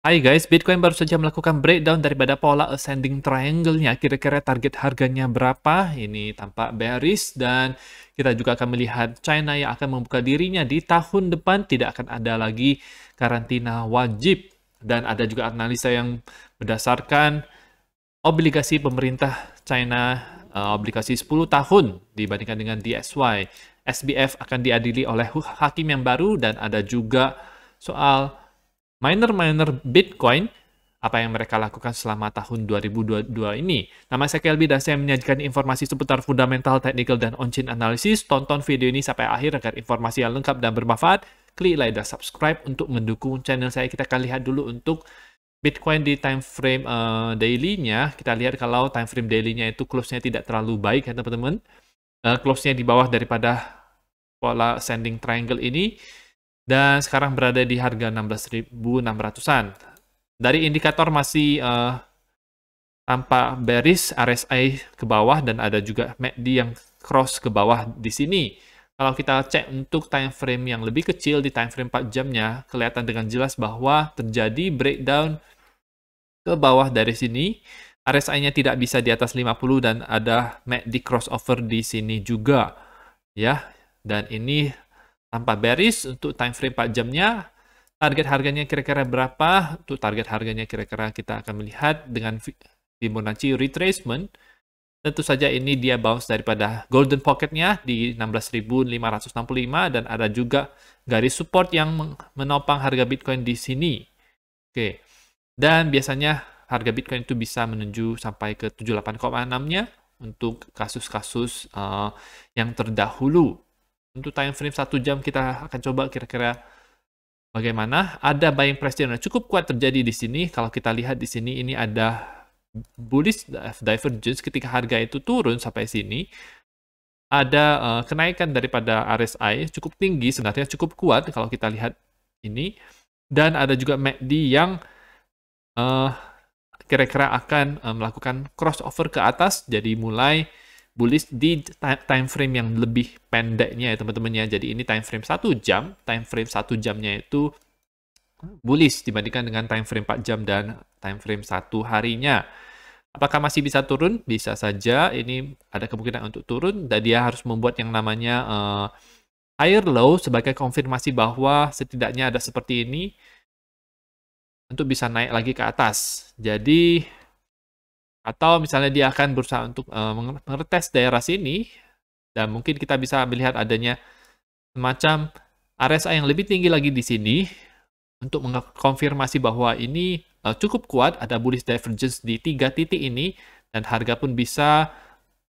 Hai guys, Bitcoin baru saja melakukan breakdown daripada pola ascending triangle-nya. Kira-kira target harganya berapa? Ini tampak bearish dan kita juga akan melihat China yang akan membuka dirinya di tahun depan. Tidak akan ada lagi karantina wajib. Dan ada juga analisa yang berdasarkan obligasi pemerintah China, obligasi 10 tahun dibandingkan dengan DXY. SBF akan diadili oleh hakim yang baru dan ada juga soal miner-miner Bitcoin, apa yang mereka lakukan selama tahun 2022 ini. Nama saya Kelby dan saya menyajikan informasi seputar fundamental, technical, dan on-chain analysis. Tonton video ini sampai akhir agar informasi yang lengkap dan bermanfaat. Klik like dan subscribe untuk mendukung channel saya. Kita akan lihat dulu untuk Bitcoin di time frame daily-nya. Kita lihat kalau time frame daily-nya itu close-nya tidak terlalu baik ya teman-teman. Close-nya di bawah daripada pola ascending triangle ini. Dan sekarang berada di harga 16.600-an. Dari indikator masih tampak bearish, RSI ke bawah, dan ada juga MACD yang cross ke bawah di sini. Kalau kita cek untuk time frame yang lebih kecil, di time frame 4 jamnya, kelihatan dengan jelas bahwa terjadi breakdown ke bawah dari sini. RSI-nya tidak bisa di atas 50, dan ada MACD crossover di sini juga. Ya, dan ini tanpa bearish. Untuk time frame 4 jamnya, target harganya kira-kira berapa? Untuk target harganya kira-kira kita akan melihat dengan Fibonacci retracement. Tentu saja ini dia bounce daripada golden pocket-nya di 16.565 dan ada juga garis support yang menopang harga Bitcoin di sini. Oke. Dan biasanya harga Bitcoin itu bisa menuju sampai ke 78,6-nya untuk kasus-kasus yang terdahulu. Untuk time frame 1 jam kita akan coba kira-kira bagaimana. Ada buying pressure yang cukup kuat terjadi di sini. Kalau kita lihat di sini ini ada bullish divergence ketika harga itu turun sampai sini. Ada kenaikan daripada RSI cukup tinggi, sebenarnya cukup kuat kalau kita lihat ini. Dan ada juga MACD yang kira-kira akan melakukan crossover ke atas, jadi mulai bullish di time frame yang lebih pendeknya ya teman-teman ya. Jadi ini time frame 1 jam, time frame 1 jamnya itu bullish dibandingkan dengan time frame 4 jam dan time frame 1 harinya. Apakah masih bisa turun? Bisa saja, ini ada kemungkinan untuk turun dan dia harus membuat yang namanya higher low sebagai konfirmasi bahwa setidaknya ada seperti ini untuk bisa naik lagi ke atas. Jadi atau misalnya dia akan berusaha untuk meretes daerah sini, dan mungkin kita bisa melihat adanya semacam RSI yang lebih tinggi lagi di sini, untuk mengkonfirmasi bahwa ini cukup kuat, ada bullish divergence di 3 titik ini, dan harga pun bisa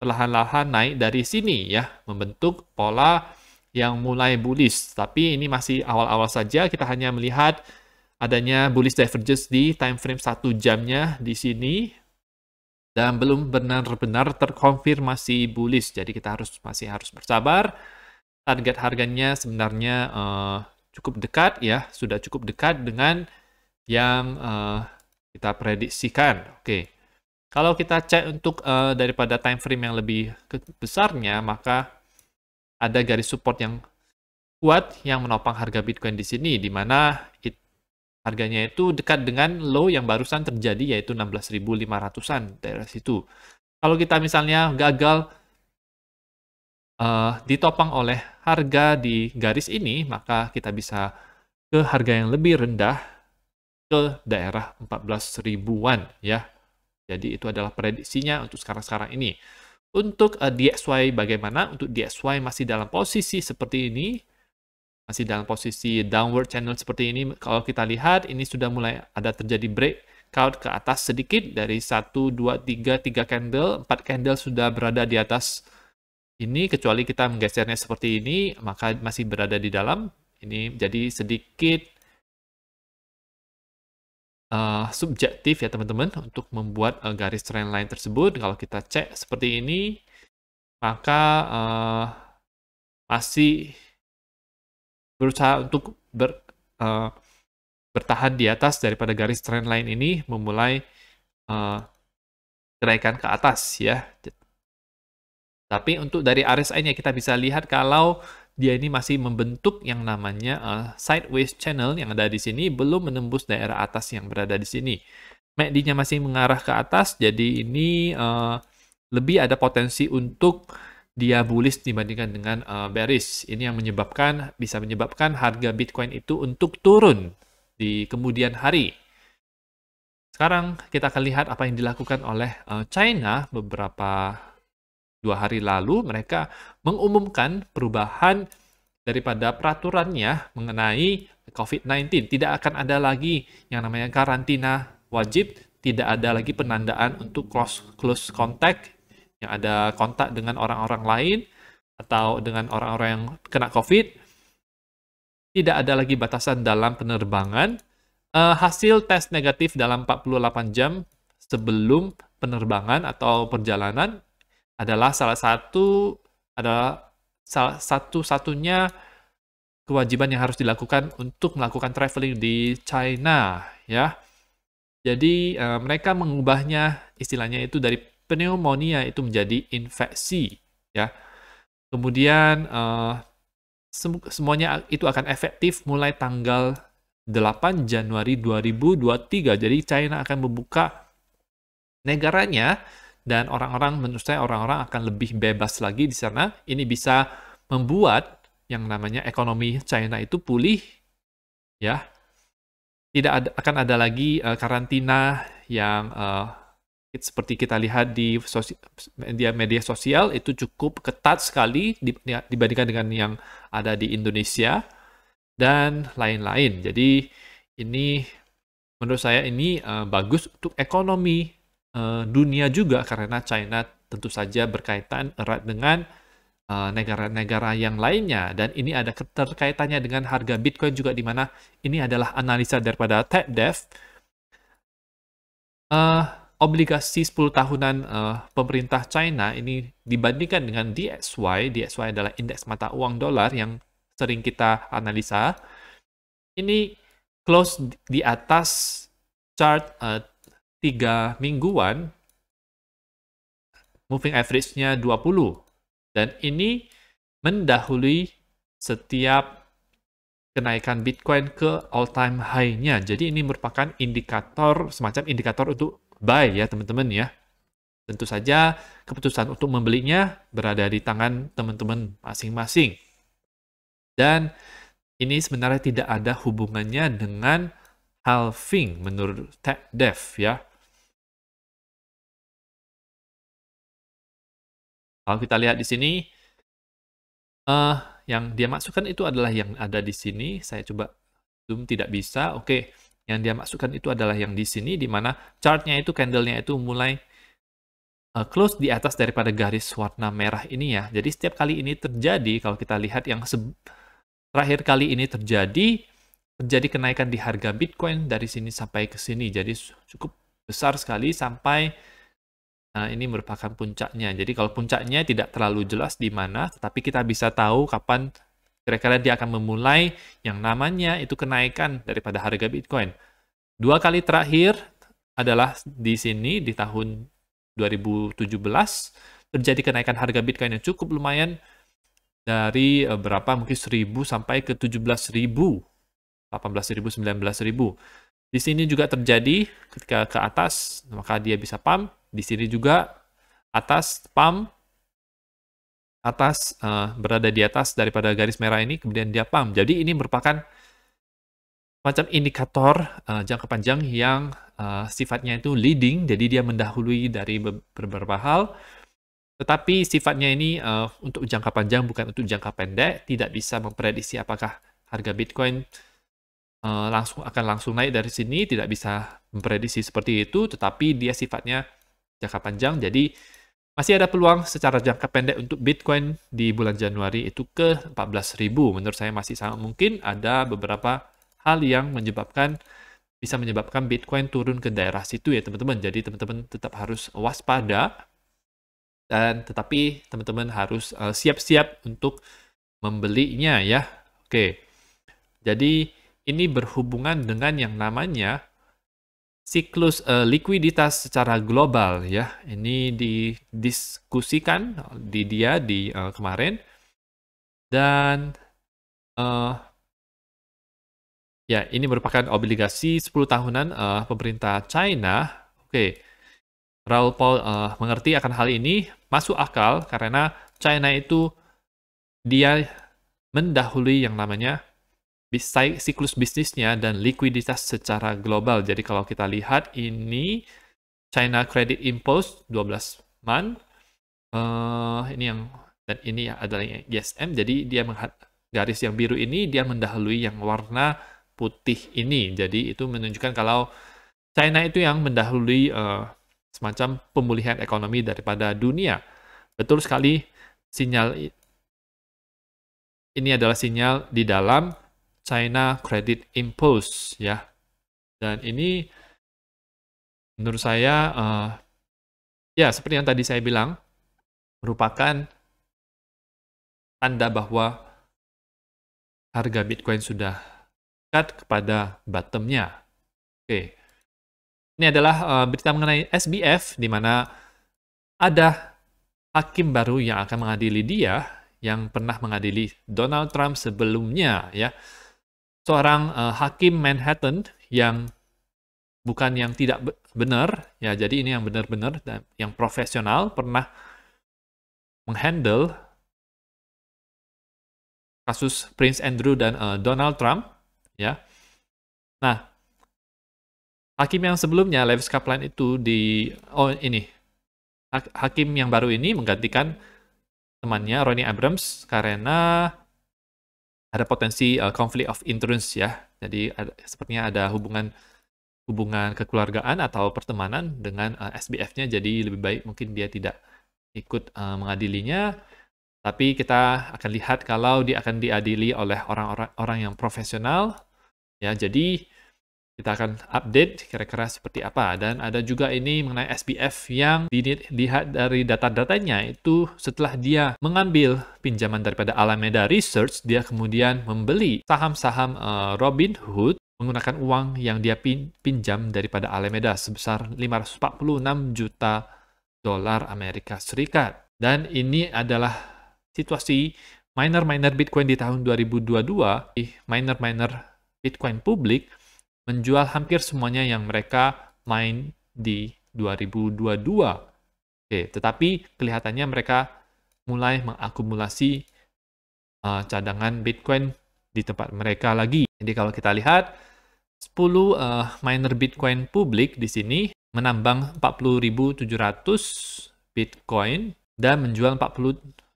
perlahan-lahan naik dari sini ya, membentuk pola yang mulai bullish. Tapi ini masih awal-awal saja, kita hanya melihat adanya bullish divergence di time frame 1 jamnya di sini, dan belum benar-benar terkonfirmasi bullish. Jadi kita masih harus bersabar. Target harganya sebenarnya cukup dekat ya, sudah cukup dekat dengan yang kita prediksikan. Oke. Kalau kita cek untuk daripada time frame yang lebih besarnya, maka ada garis support yang kuat yang menopang harga Bitcoin di sini, di mana harganya itu dekat dengan low yang barusan terjadi, yaitu 16.500-an daerah situ. Kalau kita misalnya gagal ditopang oleh harga di garis ini, maka kita bisa ke harga yang lebih rendah, ke daerah 14 ribuan ya. Jadi itu adalah prediksinya untuk sekarang-sekarang ini. Untuk DXY bagaimana? Untuk DXY masih dalam posisi seperti ini, masih dalam posisi downward channel seperti ini. Kalau kita lihat, ini sudah mulai ada terjadi breakout ke atas sedikit dari 1, 2, 3 candle, 4 candle sudah berada di atas ini, kecuali kita menggesernya seperti ini, maka masih berada di dalam. Ini jadi sedikit subjektif ya teman-teman untuk membuat garis trendline tersebut. Kalau kita cek seperti ini, maka masih berusaha untuk bertahan di atas daripada garis trendline ini, memulai kenaikan ke atas ya. Tapi untuk dari RSI-nya kita bisa lihat kalau dia ini masih membentuk yang namanya sideways channel yang ada di sini, belum menembus daerah atas yang berada di sini. MACD-nya masih mengarah ke atas, jadi ini lebih ada potensi untuk dia bullish dibandingkan dengan bearish. Ini yang bisa menyebabkan harga Bitcoin itu untuk turun di kemudian hari. Sekarang kita akan lihat apa yang dilakukan oleh China beberapa 2 hari lalu. Mereka mengumumkan perubahan daripada peraturannya mengenai COVID-19. Tidak akan ada lagi yang namanya karantina wajib, tidak ada lagi penandaan untuk close contact, yang ada kontak dengan orang-orang lain atau dengan orang-orang yang kena COVID. Tidak ada lagi batasan dalam penerbangan. Hasil tes negatif dalam 48 jam sebelum penerbangan atau perjalanan adalah salah satu-satunya kewajiban yang harus dilakukan untuk melakukan traveling di China, ya. Jadi mereka mengubahnya, istilahnya itu dari pneumonia itu menjadi infeksi, ya. Kemudian semuanya itu akan efektif mulai tanggal 8 Januari 2023. Jadi China akan membuka negaranya dan menurut saya orang-orang akan lebih bebas lagi di sana. Ini bisa membuat yang namanya ekonomi China itu pulih, ya. Akan ada lagi karantina yang seperti kita lihat di media sosial itu cukup ketat sekali dibandingkan dengan yang ada di Indonesia dan lain-lain. Jadi ini menurut saya ini bagus untuk ekonomi dunia juga, karena China tentu saja berkaitan erat dengan negara-negara yang lainnya, dan ini ada keterkaitannya dengan harga Bitcoin juga, di mana ini adalah analisa daripada TechDev. Obligasi 10 tahunan pemerintah China ini dibandingkan dengan DXY adalah indeks mata uang dolar yang sering kita analisa, ini close di atas chart 3 mingguan, moving average-nya 20, dan ini mendahului setiap kenaikan Bitcoin ke all-time high-nya. Jadi ini merupakan semacam indikator untuk buy, ya teman-teman, ya. Tentu saja keputusan untuk membelinya berada di tangan teman-teman masing-masing. Dan ini sebenarnya tidak ada hubungannya dengan halving menurut TechDev, ya. Kalau kita lihat di sini, yang dia masukkan itu adalah yang ada di sini. Saya coba zoom, tidak bisa. Oke, yang dia masukkan itu adalah yang di sini, di mana chartnya itu, candle-nya itu mulai close di atas daripada garis warna merah ini, ya. Jadi setiap kali ini terjadi, kalau kita lihat yang terakhir kali ini terjadi kenaikan di harga Bitcoin dari sini sampai ke sini. Jadi cukup besar sekali sampai ini merupakan puncaknya. Jadi kalau puncaknya tidak terlalu jelas di mana, tetapi kita bisa tahu kapan kira-kira dia akan memulai yang namanya itu kenaikan daripada harga Bitcoin. 2 kali terakhir adalah di sini di tahun 2017 terjadi kenaikan harga Bitcoin yang cukup lumayan dari berapa, mungkin 1.000 sampai ke 17.000, 18.000, 19.000. Di sini juga terjadi ketika ke atas, maka dia bisa pump. Di sini juga atas pump, berada di atas daripada garis merah ini, kemudian dia pump. Jadi ini merupakan macam indikator jangka panjang yang sifatnya itu leading, jadi dia mendahului dari beberapa hal. Tetapi sifatnya ini untuk jangka panjang, bukan untuk jangka pendek. Tidak bisa memprediksi apakah harga Bitcoin akan langsung naik dari sini, tidak bisa memprediksi seperti itu, tetapi dia sifatnya jangka panjang. Jadi masih ada peluang secara jangka pendek untuk Bitcoin di bulan Januari itu ke 14.000. Menurut saya masih sangat mungkin ada beberapa hal yang bisa menyebabkan Bitcoin turun ke daerah situ, ya teman-teman. Jadi teman-teman tetap harus waspada, dan tetapi teman-teman harus siap-siap untuk membelinya, ya. Oke. Jadi ini berhubungan dengan yang namanya siklus likuiditas secara global, ya. Ini didiskusikan di kemarin. Dan ya, ini merupakan obligasi 10 tahunan pemerintah China. Oke, Raoul Pal mengerti akan hal ini, masuk akal karena China itu dia mendahului yang namanya siklus bisnisnya dan likuiditas secara global. Jadi kalau kita lihat ini China Credit Impulse 12 month, ini yang dan ini adalah ISM. Jadi dia garis yang biru ini dia mendahului yang warna putih ini. Jadi itu menunjukkan kalau China itu yang mendahului semacam pemulihan ekonomi daripada dunia. Betul sekali, sinyal ini adalah sinyal di dalam China Credit Impulse ya. Dan ini menurut saya ya seperti yang tadi saya bilang merupakan tanda bahwa harga Bitcoin sudah dekat kepada bottom-nya. Oke. Ini adalah berita mengenai SBF di mana ada hakim baru yang akan mengadili dia yang pernah mengadili Donald Trump sebelumnya ya. Seorang hakim Manhattan yang bukan yang tidak benar ya, jadi ini yang benar-benar dan yang profesional pernah menghandle kasus Prince Andrew dan Donald Trump ya. Nah, hakim yang sebelumnya Lewis Kaplan itu hakim yang baru ini menggantikan temannya Ronnie Abrams karena ada potensi conflict of interest ya. Jadi sepertinya ada hubungan kekeluargaan atau pertemanan dengan SBF-nya. Jadi lebih baik mungkin dia tidak ikut mengadilinya. Tapi kita akan lihat kalau dia akan diadili oleh orang yang profesional. Ya, jadi kita akan update kira-kira seperti apa. Dan ada juga ini mengenai SBF yang dilihat dari data-datanya itu setelah dia mengambil pinjaman daripada Alameda Research, dia kemudian membeli saham-saham Robinhood menggunakan uang yang dia pinjam daripada Alameda sebesar 546 juta dolar Amerika Serikat. Dan ini adalah situasi miner-miner Bitcoin di tahun 2022, miner-miner Bitcoin publik menjual hampir semuanya yang mereka main di 2022. Oke, tetapi kelihatannya mereka mulai mengakumulasi cadangan Bitcoin di tempat mereka lagi. Jadi kalau kita lihat 10 miner Bitcoin publik di sini menambang 40.700 Bitcoin dan menjual 40.300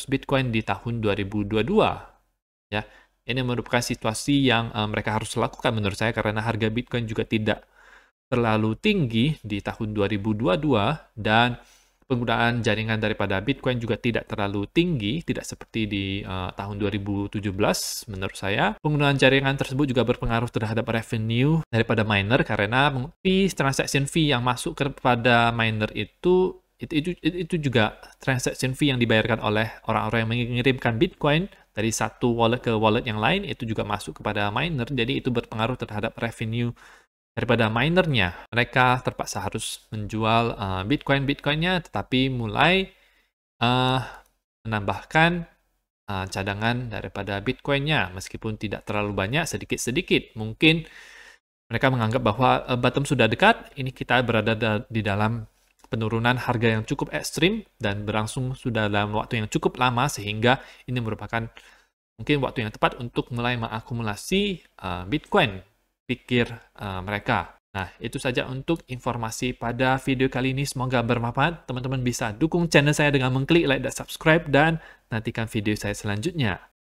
Bitcoin di tahun 2022. Ya, ini merupakan situasi yang mereka harus lakukan menurut saya karena harga Bitcoin juga tidak terlalu tinggi di tahun 2022 dan penggunaan jaringan daripada Bitcoin juga tidak terlalu tinggi, tidak seperti di tahun 2017 menurut saya. Penggunaan jaringan tersebut juga berpengaruh terhadap revenue daripada miner karena transaction fee yang masuk kepada miner itu juga transaction fee yang dibayarkan oleh orang-orang yang mengirimkan Bitcoin dari satu wallet ke wallet yang lain itu juga masuk kepada miner, jadi itu berpengaruh terhadap revenue daripada minernya. Mereka terpaksa harus menjual Bitcoin-Bitcoinnya, tetapi mulai menambahkan cadangan daripada Bitcoinnya, meskipun tidak terlalu banyak, sedikit-sedikit. Mungkin mereka menganggap bahwa bottom sudah dekat, ini kita berada di dalam penurunan harga yang cukup ekstrim dan berlangsung sudah dalam waktu yang cukup lama sehingga ini merupakan mungkin waktu yang tepat untuk mulai mengakumulasi Bitcoin, pikir mereka. Nah, itu saja untuk informasi pada video kali ini. Semoga bermanfaat. Teman-teman bisa dukung channel saya dengan mengklik like dan subscribe dan nantikan video saya selanjutnya.